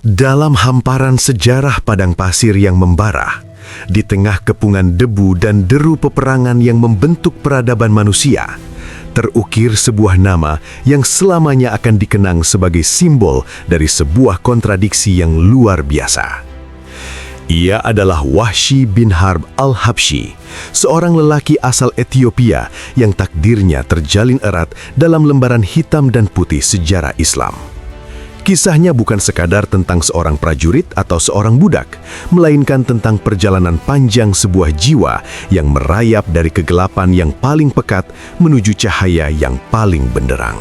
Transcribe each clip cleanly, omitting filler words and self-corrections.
Dalam hamparan sejarah padang pasir yang membara, di tengah kepungan debu dan deru peperangan yang membentuk peradaban manusia, terukir sebuah nama yang selamanya akan dikenang sebagai simbol dari sebuah kontradiksi yang luar biasa. Ia adalah Wahsy bin Harb al-Habsyi, seorang lelaki asal Ethiopia yang takdirnya terjalin erat dalam lembaran hitam dan putih sejarah Islam. Kisahnya bukan sekadar tentang seorang prajurit atau seorang budak, melainkan tentang perjalanan panjang sebuah jiwa yang merayap dari kegelapan yang paling pekat menuju cahaya yang paling benderang.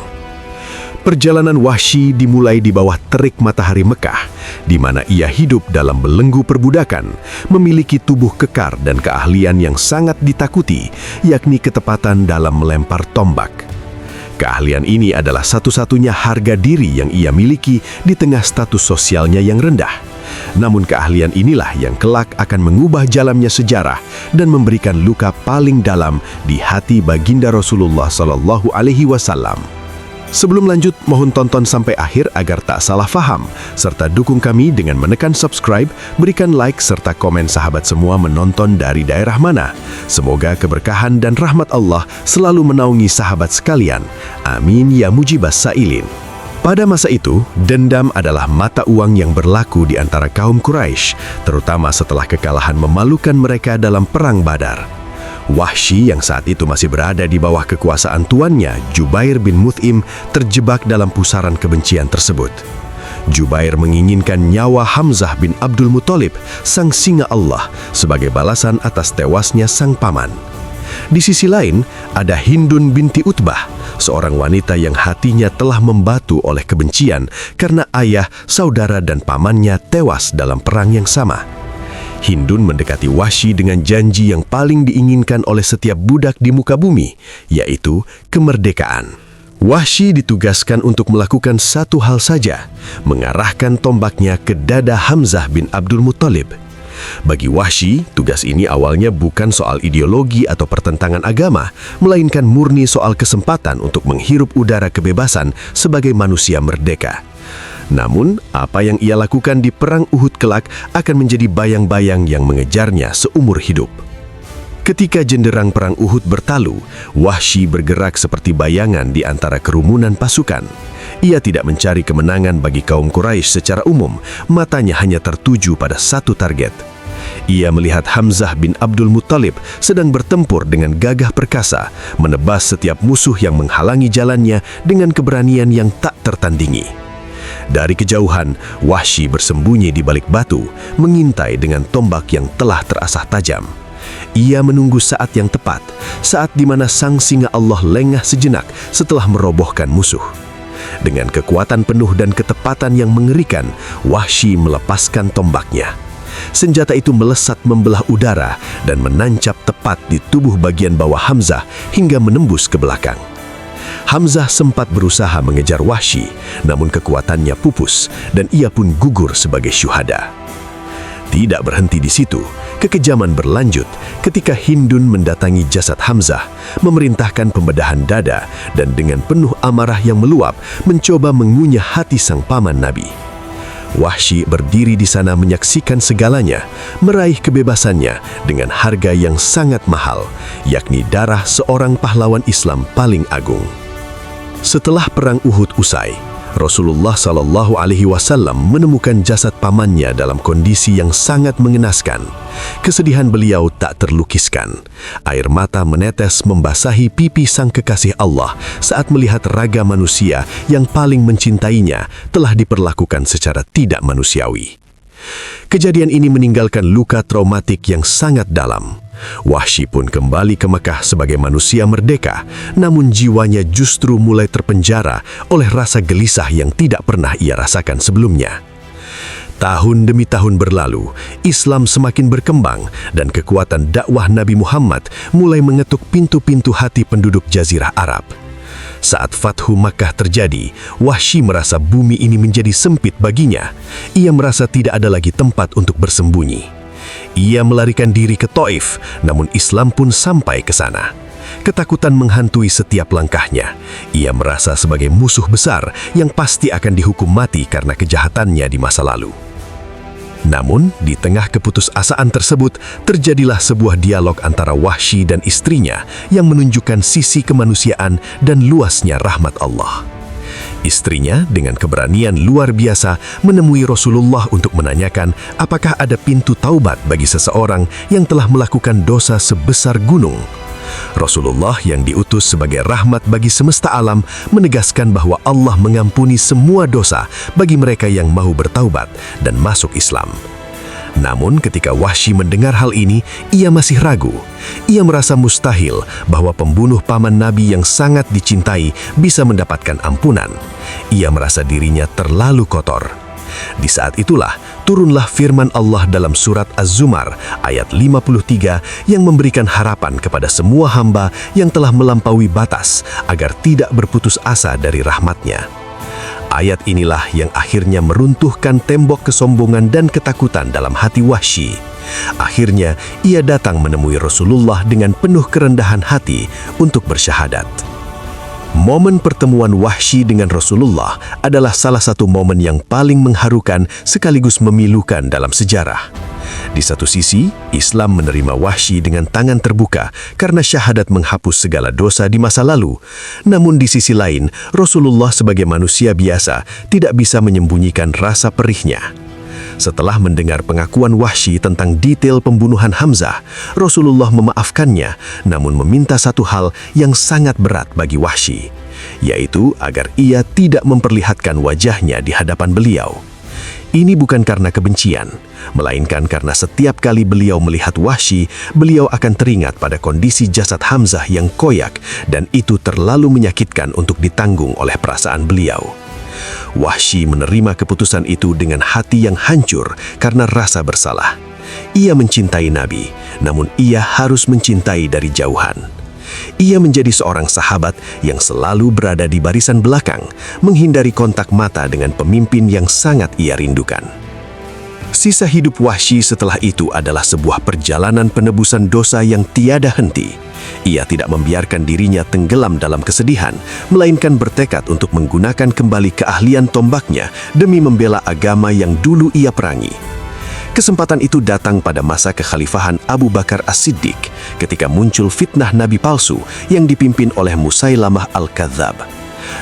Perjalanan Wahsy dimulai di bawah terik matahari Mekah, di mana ia hidup dalam belenggu perbudakan, memiliki tubuh kekar dan keahlian yang sangat ditakuti, yakni ketepatan dalam melempar tombak. Keahlian ini adalah satu-satunya harga diri yang ia miliki di tengah status sosialnya yang rendah. Namun keahlian inilah yang kelak akan mengubah jalannya sejarah dan memberikan luka paling dalam di hati baginda Rasulullah SAW. Sebelum lanjut, mohon tonton sampai akhir agar tak salah faham, serta dukung kami dengan menekan subscribe, berikan like, serta komen sahabat semua menonton dari daerah mana. Semoga keberkahan dan rahmat Allah selalu menaungi sahabat sekalian. Amin ya mujibas sa'ilin. Pada masa itu, dendam adalah mata uang yang berlaku di antara kaum Quraisy, terutama setelah kekalahan memalukan mereka dalam Perang Badar. Wahsy yang saat itu masih berada di bawah kekuasaan tuannya, Jubair bin Mut'im, terjebak dalam pusaran kebencian tersebut. Jubair menginginkan nyawa Hamzah bin Abdul Muthalib, sang singa Allah, sebagai balasan atas tewasnya sang paman. Di sisi lain, ada Hindun binti Utbah, seorang wanita yang hatinya telah membatu oleh kebencian karena ayah, saudara, dan pamannya tewas dalam perang yang sama. Hindun mendekati Wahsy dengan janji yang paling diinginkan oleh setiap budak di muka bumi, yaitu kemerdekaan. Wahsy ditugaskan untuk melakukan satu hal saja, mengarahkan tombaknya ke dada Hamzah bin Abdul Muthalib. Bagi Wahsy, tugas ini awalnya bukan soal ideologi atau pertentangan agama, melainkan murni soal kesempatan untuk menghirup udara kebebasan sebagai manusia merdeka. Namun, apa yang ia lakukan di Perang Uhud kelak akan menjadi bayang-bayang yang mengejarnya seumur hidup. Ketika jenderang Perang Uhud bertalu, Wahsy bergerak seperti bayangan di antara kerumunan pasukan. Ia tidak mencari kemenangan bagi kaum Quraisy secara umum, matanya hanya tertuju pada satu target. Ia melihat Hamzah bin Abdul Muthalib sedang bertempur dengan gagah perkasa, menebas setiap musuh yang menghalangi jalannya dengan keberanian yang tak tertandingi. Dari kejauhan, Wahsy bersembunyi di balik batu, mengintai dengan tombak yang telah terasah tajam. Ia menunggu saat yang tepat, saat di mana sang singa Allah lengah sejenak setelah merobohkan musuh. Dengan kekuatan penuh dan ketepatan yang mengerikan, Wahsy melepaskan tombaknya. Senjata itu melesat membelah udara dan menancap tepat di tubuh bagian bawah Hamzah hingga menembus ke belakang. Hamzah sempat berusaha mengejar Wahsy, namun kekuatannya pupus dan ia pun gugur sebagai syuhada. Tidak berhenti di situ, kekejaman berlanjut ketika Hindun mendatangi jasad Hamzah, memerintahkan pembedahan dada dan dengan penuh amarah yang meluap mencoba mengunyah hati sang paman Nabi. Wahsy berdiri di sana menyaksikan segalanya, meraih kebebasannya dengan harga yang sangat mahal, yakni darah seorang pahlawan Islam paling agung. Setelah Perang Uhud usai, Rasulullah SAW menemukan jasad pamannya dalam kondisi yang sangat mengenaskan. Kesedihan beliau tak terlukiskan. Air mata menetes membasahi pipi sang kekasih Allah saat melihat raga manusia yang paling mencintainya telah diperlakukan secara tidak manusiawi. Kejadian ini meninggalkan luka traumatik yang sangat dalam. Wahsy pun kembali ke Mekah sebagai manusia merdeka, namun jiwanya justru mulai terpenjara oleh rasa gelisah yang tidak pernah ia rasakan sebelumnya. Tahun demi tahun berlalu, Islam semakin berkembang dan kekuatan dakwah Nabi Muhammad mulai mengetuk pintu-pintu hati penduduk Jazirah Arab. Saat Fathu Makkah terjadi, Wahsy merasa bumi ini menjadi sempit baginya. Ia merasa tidak ada lagi tempat untuk bersembunyi. Ia melarikan diri ke Taif, namun Islam pun sampai ke sana. ketakutan menghantui setiap langkahnya. Ia merasa sebagai musuh besar yang pasti akan dihukum mati karena kejahatannya di masa lalu. Namun, di tengah keputusasaan tersebut, terjadilah sebuah dialog antara Wahsy dan istrinya yang menunjukkan sisi kemanusiaan dan luasnya rahmat Allah. Istrinya dengan keberanian luar biasa menemui Rasulullah untuk menanyakan apakah ada pintu taubat bagi seseorang yang telah melakukan dosa sebesar gunung. Rasulullah yang diutus sebagai rahmat bagi semesta alam menegaskan bahwa Allah mengampuni semua dosa bagi mereka yang mau bertaubat dan masuk Islam. Namun ketika Wahsy mendengar hal ini, ia masih ragu. Ia merasa mustahil bahwa pembunuh paman Nabi yang sangat dicintai bisa mendapatkan ampunan. Ia merasa dirinya terlalu kotor. Di saat itulah, turunlah firman Allah dalam surat Az-Zumar ayat 53 yang memberikan harapan kepada semua hamba yang telah melampaui batas agar tidak berputus asa dari rahmatnya. Ayat inilah yang akhirnya meruntuhkan tembok kesombongan dan ketakutan dalam hati Wahsy. Akhirnya, ia datang menemui Rasulullah dengan penuh kerendahan hati untuk bersyahadat. Momen pertemuan Wahsy dengan Rasulullah adalah salah satu momen yang paling mengharukan sekaligus memilukan dalam sejarah. Di satu sisi, Islam menerima Wahsy dengan tangan terbuka karena syahadat menghapus segala dosa di masa lalu. Namun di sisi lain, Rasulullah sebagai manusia biasa tidak bisa menyembunyikan rasa perihnya. Setelah mendengar pengakuan Wahsy tentang detail pembunuhan Hamzah, Rasulullah memaafkannya, namun meminta satu hal yang sangat berat bagi Wahsy, yaitu agar ia tidak memperlihatkan wajahnya di hadapan beliau. Ini bukan karena kebencian, melainkan karena setiap kali beliau melihat Wahsy, beliau akan teringat pada kondisi jasad Hamzah yang koyak dan itu terlalu menyakitkan untuk ditanggung oleh perasaan beliau. Wahsy menerima keputusan itu dengan hati yang hancur karena rasa bersalah. Ia mencintai Nabi, namun ia harus mencintai dari jauhan. Ia menjadi seorang sahabat yang selalu berada di barisan belakang, menghindari kontak mata dengan pemimpin yang sangat ia rindukan. Sisa hidup Wahsy setelah itu adalah sebuah perjalanan penebusan dosa yang tiada henti. Ia tidak membiarkan dirinya tenggelam dalam kesedihan, melainkan bertekad untuk menggunakan kembali keahlian tombaknya demi membela agama yang dulu ia perangi. Kesempatan itu datang pada masa kekhalifahan Abu Bakar As-Siddiq ketika muncul fitnah Nabi palsu yang dipimpin oleh Musailamah Al-Kadzab.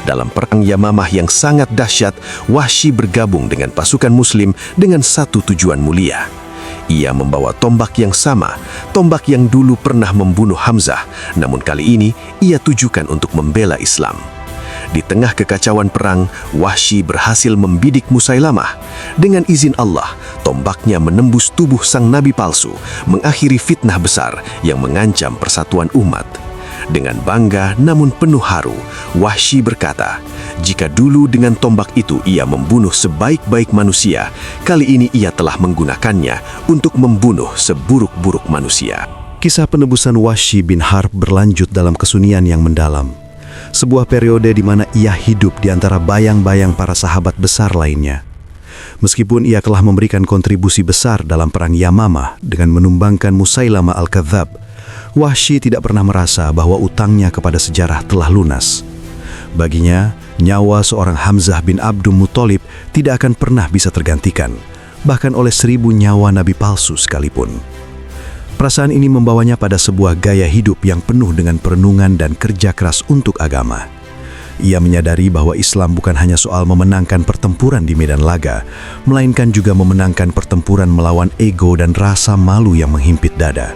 Dalam perang Yamamah yang sangat dahsyat, Wahsy bergabung dengan pasukan Muslim dengan satu tujuan mulia. Ia membawa tombak yang sama, tombak yang dulu pernah membunuh Hamzah, namun kali ini ia tujukan untuk membela Islam. Di tengah kekacauan perang, Wahsy berhasil membidik Musailamah. Dengan izin Allah, tombaknya menembus tubuh sang nabi palsu, mengakhiri fitnah besar yang mengancam persatuan umat. Dengan bangga namun penuh haru, Wahsy berkata, jika dulu dengan tombak itu ia membunuh sebaik-baik manusia, kali ini ia telah menggunakannya untuk membunuh seburuk-buruk manusia. Kisah penebusan Wahsy bin Harb berlanjut dalam kesunyian yang mendalam. Sebuah periode di mana ia hidup di antara bayang-bayang para sahabat besar lainnya. Meskipun ia telah memberikan kontribusi besar dalam perang Yamamah dengan menumbangkan Musailamah Al-Kadzab, Wahsy tidak pernah merasa bahwa utangnya kepada sejarah telah lunas. Baginya, nyawa seorang Hamzah bin Abdul Muthalib tidak akan pernah bisa tergantikan, bahkan oleh 1000 nyawa nabi palsu sekalipun. Perasaan ini membawanya pada sebuah gaya hidup yang penuh dengan perenungan dan kerja keras untuk agama. Ia menyadari bahwa Islam bukan hanya soal memenangkan pertempuran di medan laga, melainkan juga memenangkan pertempuran melawan ego dan rasa malu yang menghimpit dada.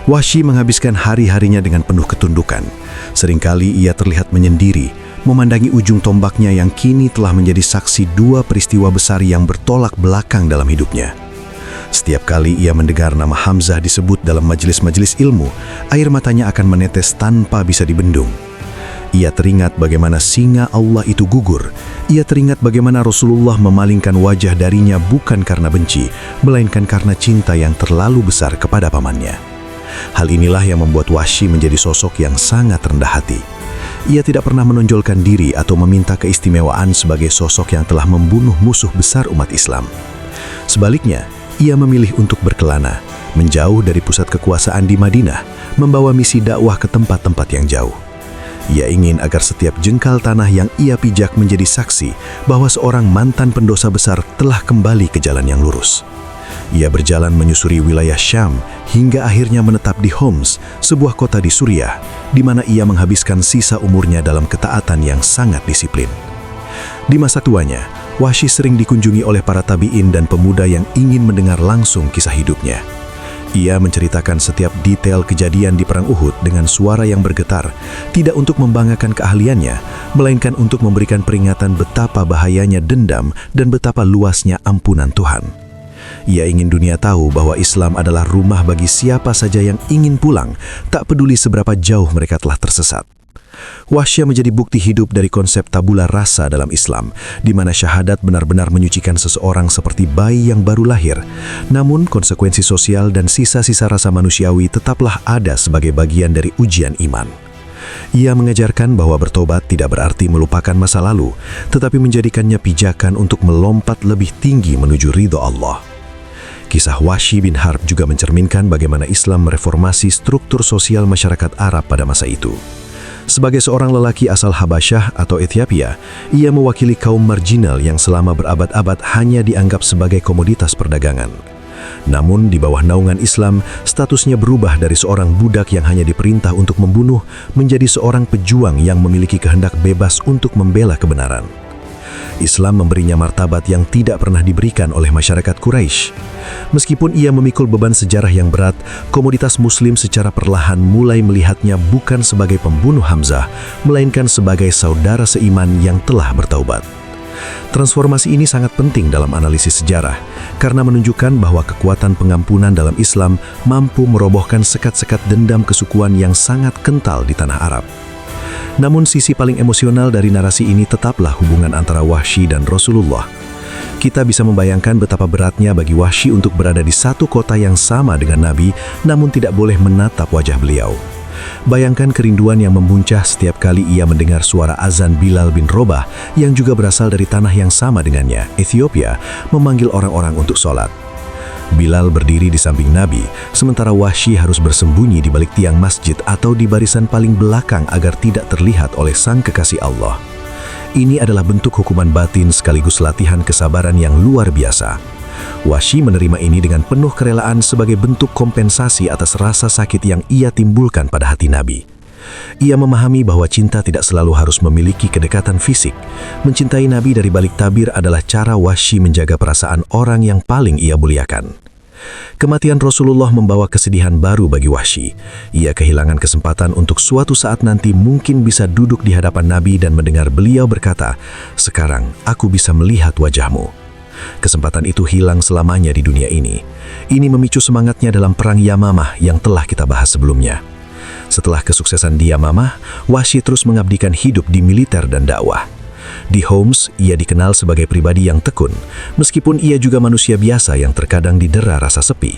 Wahsy menghabiskan hari-harinya dengan penuh ketundukan. Seringkali ia terlihat menyendiri, memandangi ujung tombaknya yang kini telah menjadi saksi 2 peristiwa besar yang bertolak belakang dalam hidupnya. Setiap kali ia mendengar nama Hamzah disebut dalam majelis-majelis ilmu, air matanya akan menetes tanpa bisa dibendung. Ia teringat bagaimana singa Allah itu gugur. Ia teringat bagaimana Rasulullah memalingkan wajah darinya bukan karena benci, melainkan karena cinta yang terlalu besar kepada pamannya. Hal inilah yang membuat Wahsy menjadi sosok yang sangat rendah hati. Ia tidak pernah menonjolkan diri atau meminta keistimewaan sebagai sosok yang telah membunuh musuh besar umat Islam. Sebaliknya, ia memilih untuk berkelana, menjauh dari pusat kekuasaan di Madinah, membawa misi dakwah ke tempat-tempat yang jauh. Ia ingin agar setiap jengkal tanah yang ia pijak menjadi saksi bahwa seorang mantan pendosa besar telah kembali ke jalan yang lurus. Ia berjalan menyusuri wilayah Syam hingga akhirnya menetap di Homs, sebuah kota di Suriah, di mana ia menghabiskan sisa umurnya dalam ketaatan yang sangat disiplin. Di masa tuanya, Wahsy sering dikunjungi oleh para tabi'in dan pemuda yang ingin mendengar langsung kisah hidupnya. Ia menceritakan setiap detail kejadian di Perang Uhud dengan suara yang bergetar, tidak untuk membanggakan keahliannya, melainkan untuk memberikan peringatan betapa bahayanya dendam dan betapa luasnya ampunan Tuhan. Ia ingin dunia tahu bahwa Islam adalah rumah bagi siapa saja yang ingin pulang, tak peduli seberapa jauh mereka telah tersesat. Wahsy menjadi bukti hidup dari konsep tabula rasa dalam Islam, di mana syahadat benar-benar menyucikan seseorang seperti bayi yang baru lahir. Namun, konsekuensi sosial dan sisa-sisa rasa manusiawi tetaplah ada sebagai bagian dari ujian iman. Ia mengajarkan bahwa bertobat tidak berarti melupakan masa lalu, tetapi menjadikannya pijakan untuk melompat lebih tinggi menuju ridho Allah. Kisah Wahsy bin Harb juga mencerminkan bagaimana Islam mereformasi struktur sosial masyarakat Arab pada masa itu. Sebagai seorang lelaki asal Habasyah atau Ethiopia, ia mewakili kaum marginal yang selama berabad-abad hanya dianggap sebagai komoditas perdagangan. Namun di bawah naungan Islam, statusnya berubah dari seorang budak yang hanya diperintah untuk membunuh menjadi seorang pejuang yang memiliki kehendak bebas untuk membela kebenaran. Islam memberinya martabat yang tidak pernah diberikan oleh masyarakat Quraisy. Meskipun ia memikul beban sejarah yang berat, komunitas Muslim secara perlahan mulai melihatnya bukan sebagai pembunuh Hamzah, melainkan sebagai saudara seiman yang telah bertaubat. Transformasi ini sangat penting dalam analisis sejarah, karena menunjukkan bahwa kekuatan pengampunan dalam Islam mampu merobohkan sekat-sekat dendam kesukuan yang sangat kental di tanah Arab. Namun sisi paling emosional dari narasi ini tetaplah hubungan antara Wahsy dan Rasulullah. Kita bisa membayangkan betapa beratnya bagi Wahsy untuk berada di satu kota yang sama dengan Nabi, namun tidak boleh menatap wajah beliau. Bayangkan kerinduan yang memuncah setiap kali ia mendengar suara azan Bilal bin Robah yang juga berasal dari tanah yang sama dengannya, Ethiopia, memanggil orang-orang untuk sholat. Bilal berdiri di samping Nabi, sementara Wahsy harus bersembunyi di balik tiang masjid atau di barisan paling belakang agar tidak terlihat oleh sang kekasih Allah. Ini adalah bentuk hukuman batin sekaligus latihan kesabaran yang luar biasa. Wahsy menerima ini dengan penuh kerelaan sebagai bentuk kompensasi atas rasa sakit yang ia timbulkan pada hati Nabi. Ia memahami bahwa cinta tidak selalu harus memiliki kedekatan fisik. Mencintai Nabi dari balik tabir adalah cara Wahsy menjaga perasaan orang yang paling ia muliakan. Kematian Rasulullah membawa kesedihan baru bagi Wahsy. Ia kehilangan kesempatan untuk suatu saat nanti mungkin bisa duduk di hadapan Nabi dan mendengar beliau berkata, "Sekarang aku bisa melihat wajahmu." Kesempatan itu hilang selamanya di dunia ini. Ini memicu semangatnya dalam perang Yamamah yang telah kita bahas sebelumnya. Setelah kesuksesan di Yamamah, Wahsy terus mengabdikan hidup di militer dan dakwah. Di Homs, ia dikenal sebagai pribadi yang tekun, meskipun ia juga manusia biasa yang terkadang didera rasa sepi.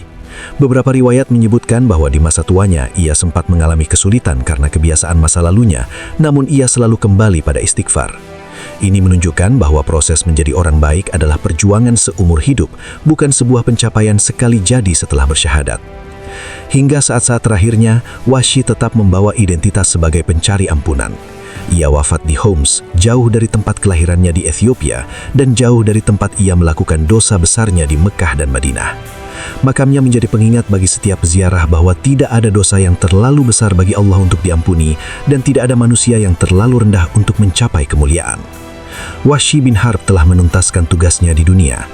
Beberapa riwayat menyebutkan bahwa di masa tuanya ia sempat mengalami kesulitan karena kebiasaan masa lalunya, namun ia selalu kembali pada istighfar. Ini menunjukkan bahwa proses menjadi orang baik adalah perjuangan seumur hidup, bukan sebuah pencapaian sekali jadi setelah bersyahadat. Hingga saat-saat terakhirnya, Wahsy tetap membawa identitas sebagai pencari ampunan. Ia wafat di Homs, jauh dari tempat kelahirannya di Ethiopia, dan jauh dari tempat ia melakukan dosa besarnya di Mekah dan Madinah. Makamnya menjadi pengingat bagi setiap ziarah bahwa tidak ada dosa yang terlalu besar bagi Allah untuk diampuni, dan tidak ada manusia yang terlalu rendah untuk mencapai kemuliaan. Wahsy bin Harb telah menuntaskan tugasnya di dunia.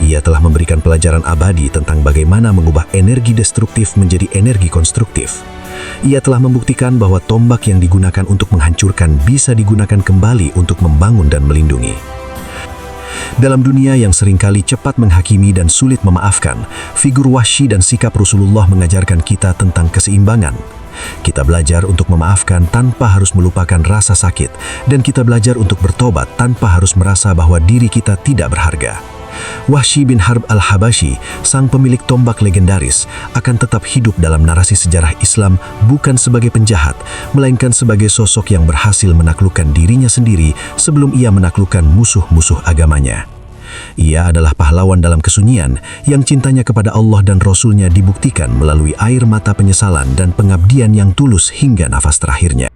Ia telah memberikan pelajaran abadi tentang bagaimana mengubah energi destruktif menjadi energi konstruktif. Ia telah membuktikan bahwa tombak yang digunakan untuk menghancurkan bisa digunakan kembali untuk membangun dan melindungi. Dalam dunia yang seringkali cepat menghakimi dan sulit memaafkan, figur Wahsy dan sikap Rasulullah mengajarkan kita tentang keseimbangan. Kita belajar untuk memaafkan tanpa harus melupakan rasa sakit, dan kita belajar untuk bertobat tanpa harus merasa bahwa diri kita tidak berharga. Wahsy bin Harb al-Habasyi, sang pemilik tombak legendaris, akan tetap hidup dalam narasi sejarah Islam bukan sebagai penjahat, melainkan sebagai sosok yang berhasil menaklukkan dirinya sendiri sebelum ia menaklukkan musuh-musuh agamanya. Ia adalah pahlawan dalam kesunyian yang cintanya kepada Allah dan Rasul-Nya dibuktikan melalui air mata penyesalan dan pengabdian yang tulus hingga nafas terakhirnya.